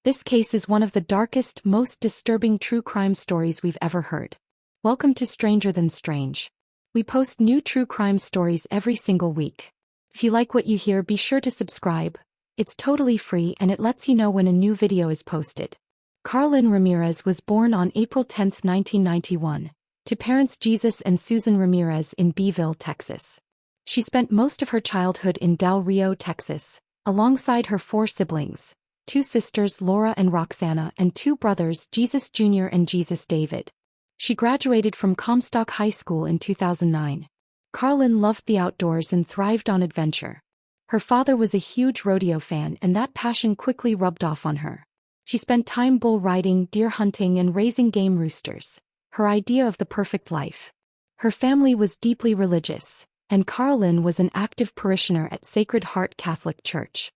This case is one of the darkest, most disturbing true crime stories we've ever heard. Welcome to Stranger Than Strange. We post new true crime stories every single week. If you like what you hear, be sure to subscribe. It's totally free and it lets you know when a new video is posted. Karlyn Ramirez was born on April 10, 1991, to parents Jesus and Susan Ramirez in Beeville, Texas. She spent most of her childhood in Del Rio, Texas, alongside her 4 siblings, 2 sisters Laura and Roxana and 2 brothers Jesus Jr. and Jesus David. She graduated from Comstock High School in 2009. Carllin loved the outdoors and thrived on adventure. Her father was a huge rodeo fan and that passion quickly rubbed off on her. She spent time bull riding, deer hunting and raising game roosters, her idea of the perfect life. Her family was deeply religious, and Carllin was an active parishioner at Sacred Heart Catholic Church.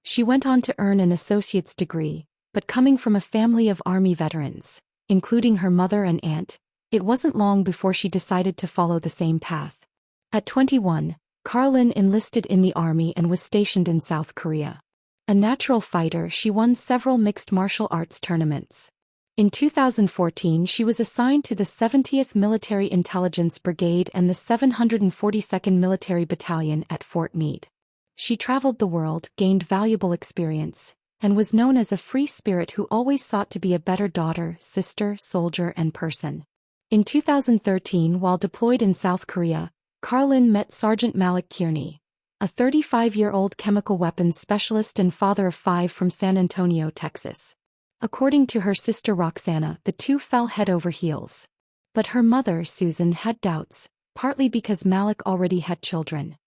She went on to earn an associate's degree, but coming from a family of Army veterans, including her mother and aunt, it wasn't long before she decided to follow the same path. At 21, Carllin enlisted in the Army and was stationed in South Korea. A natural fighter, she won several mixed martial arts tournaments. In 2014 she was assigned to the 70th Military Intelligence Brigade and the 742nd Military Battalion at Fort Meade. She traveled the world, gained valuable experience, and was known as a free spirit who always sought to be a better daughter, sister, soldier and person. In 2013, while deployed in South Korea, Carllin met Sergeant Malik Kierney, a 35-year-old chemical weapons specialist and father of 5 from San Antonio, Texas. According to her sister Roxana, the two fell head over heels. But her mother, Susan, had doubts, partly because Malik already had children.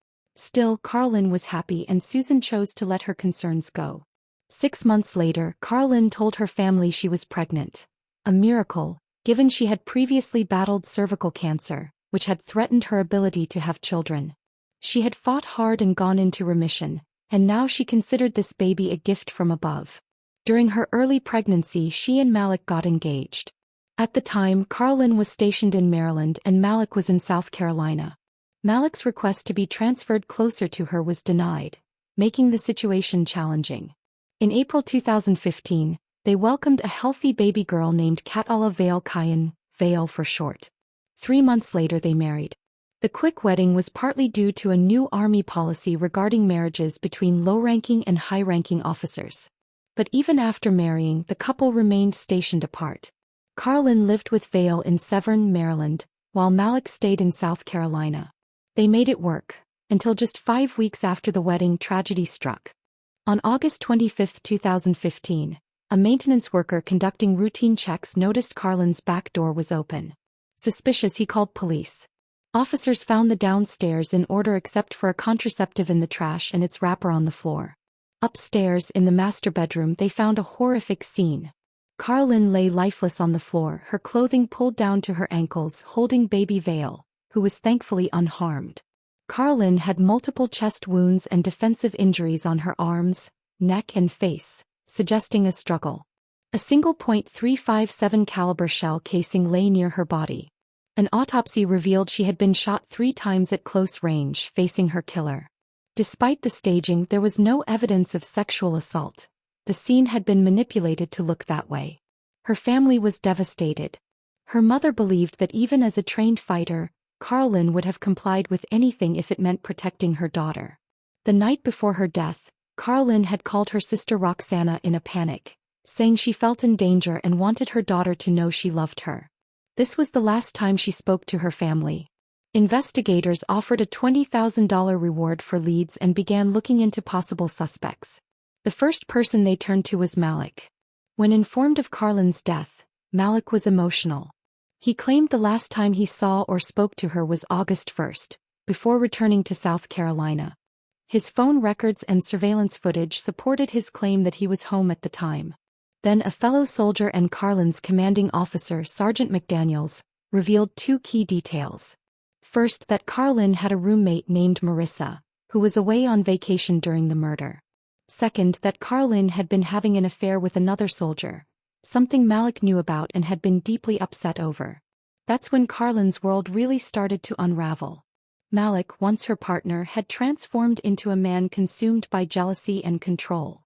Still, Carllin was happy and Susan chose to let her concerns go. 6 months later, Carllin told her family she was pregnant. A miracle, given she had previously battled cervical cancer, which had threatened her ability to have children. She had fought hard and gone into remission, and now she considered this baby a gift from above. During her early pregnancy, she and Malik got engaged. At the time, Carllin was stationed in Maryland and Malik was in South Carolina. Malik's request to be transferred closer to her was denied, making the situation challenging. In April 2015, they welcomed a healthy baby girl named Katala Vale Kyan, Vale for short. 3 months later they married. The quick wedding was partly due to a new Army policy regarding marriages between low-ranking and high-ranking officers. But even after marrying, the couple remained stationed apart. Carllin lived with Vale in Severn, Maryland, while Malik stayed in South Carolina. They made it work, until just 5 weeks after the wedding tragedy struck. On August 25, 2015, a maintenance worker conducting routine checks noticed Carllin's back door was open. Suspicious, he called police. Officers found the downstairs in order except for a contraceptive in the trash and its wrapper on the floor. Upstairs, in the master bedroom, they found a horrific scene. Carllin lay lifeless on the floor, her clothing pulled down to her ankles, holding baby Vale, who was thankfully unharmed. Carllin had multiple chest wounds and defensive injuries on her arms, neck and face, suggesting a struggle. A single .357 caliber shell casing lay near her body. An autopsy revealed she had been shot 3 times at close range, facing her killer. Despite the staging, there was no evidence of sexual assault. The scene had been manipulated to look that way. Her family was devastated. Her mother believed that even as a trained fighter, Carllin would have complied with anything if it meant protecting her daughter. The night before her death, Carllin had called her sister Roxana in a panic, saying she felt in danger and wanted her daughter to know she loved her. This was the last time she spoke to her family. Investigators offered a $20,000 reward for leads and began looking into possible suspects. The first person they turned to was Malik. When informed of Carllin's death, Malik was emotional. He claimed the last time he saw or spoke to her was August 1st, before returning to South Carolina. His phone records and surveillance footage supported his claim that he was home at the time. Then a fellow soldier and Carllin's commanding officer, Sergeant McDaniels, revealed 2 key details. First, that Carllin had a roommate named Marissa, who was away on vacation during the murder. Second, that Carllin had been having an affair with another soldier, something Malik knew about and had been deeply upset over. That's when Carllin's world really started to unravel. Malik, once her partner, had transformed into a man consumed by jealousy and control.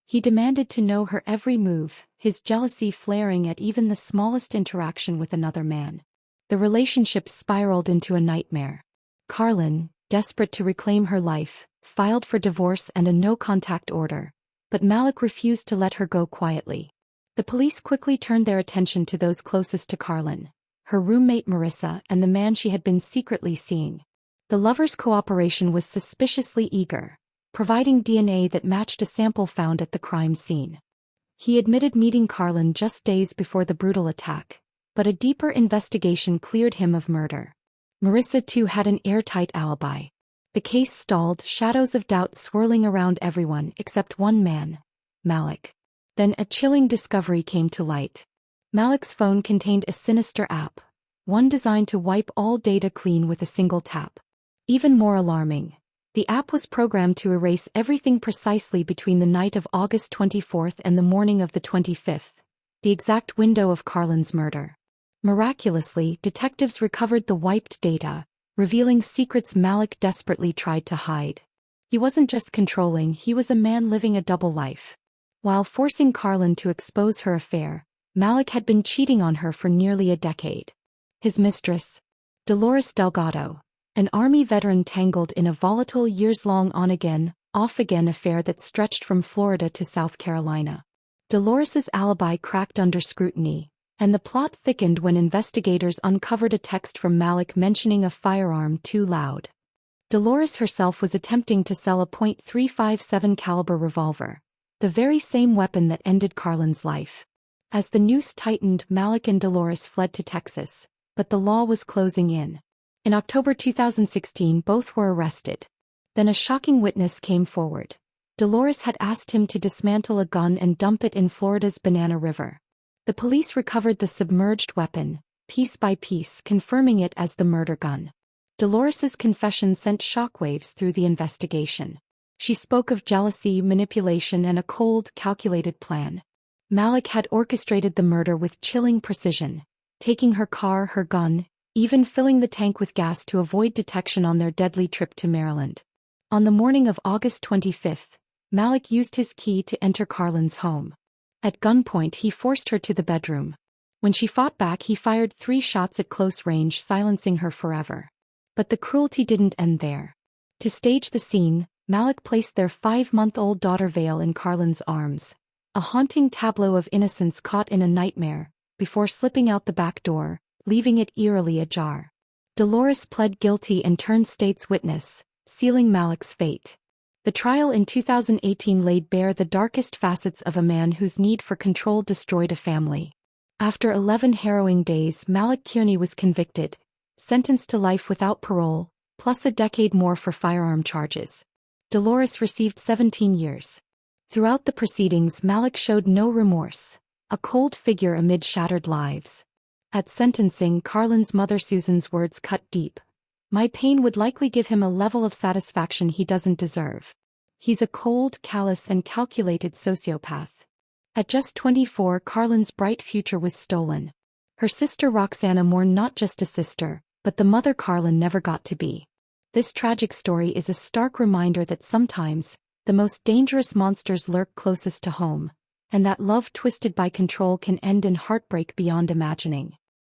He demanded to know her every move, his jealousy flaring at even the smallest interaction with another man. The relationship spiraled into a nightmare. Carllin, desperate to reclaim her life, filed for divorce and a no-contact order, but Malik refused to let her go quietly. The police quickly turned their attention to those closest to Carllin, her roommate Marissa and the man she had been secretly seeing. The lovers' cooperation was suspiciously eager, providing DNA that matched a sample found at the crime scene. He admitted meeting Carllin just days before the brutal attack, but a deeper investigation cleared him of murder. Marissa too had an airtight alibi. The case stalled, shadows of doubt swirling around everyone except one man, Malik. Then a chilling discovery came to light. Malik's phone contained a sinister app, one designed to wipe all data clean with a single tap. Even more alarming, the app was programmed to erase everything precisely between the night of August 24th and the morning of the 25th, the exact window of Carllin's murder. Miraculously, detectives recovered the wiped data, revealing secrets Malik desperately tried to hide. He wasn't just controlling, he was a man living a double life. While forcing Carllin to expose her affair, Malik had been cheating on her for nearly a decade. His mistress, Dolores Delgado, an Army veteran tangled in a volatile years-long on-again, off-again affair that stretched from Florida to South Carolina. Dolores's alibi cracked under scrutiny, and the plot thickened when investigators uncovered a text from Malik mentioning a firearm too loud. Dolores herself was attempting to sell a .357 caliber revolver, the very same weapon that ended Carllin's life. As the noose tightened, Malik and Dolores fled to Texas, but the law was closing in. In October 2016, both were arrested. Then a shocking witness came forward. Dolores had asked him to dismantle a gun and dump it in Florida's Banana River. The police recovered the submerged weapon, piece by piece, confirming it as the murder gun. Dolores's confession sent shockwaves through the investigation. She spoke of jealousy, manipulation, and a cold, calculated plan. Malik had orchestrated the murder with chilling precision, taking her car, her gun, even filling the tank with gas to avoid detection on their deadly trip to Maryland. On the morning of August 25th, Malik used his key to enter Carllin's home. At gunpoint, he forced her to the bedroom. When she fought back, he fired 3 shots at close range, silencing her forever. But the cruelty didn't end there. To stage the scene, Malik placed their 5-month-old daughter Vale in Carllin's arms, a haunting tableau of innocence caught in a nightmare, before slipping out the back door, leaving it eerily ajar. Dolores pled guilty and turned state's witness, sealing Malik's fate. The trial in 2018 laid bare the darkest facets of a man whose need for control destroyed a family. After 11 harrowing days, Malik Kierney was convicted, sentenced to life without parole, plus a decade more for firearm charges. Dolores received 17 years. Throughout the proceedings, Malik showed no remorse, a cold figure amid shattered lives. At sentencing, Carllin's mother Susan's words cut deep. "My pain would likely give him a level of satisfaction he doesn't deserve. He's a cold, callous, and calculated sociopath." At just 24, Carllin's bright future was stolen. Her sister Roxana mourned not just a sister, but the mother Carllin never got to be. This tragic story is a stark reminder that sometimes, the most dangerous monsters lurk closest to home, and that love twisted by control can end in heartbreak beyond imagining.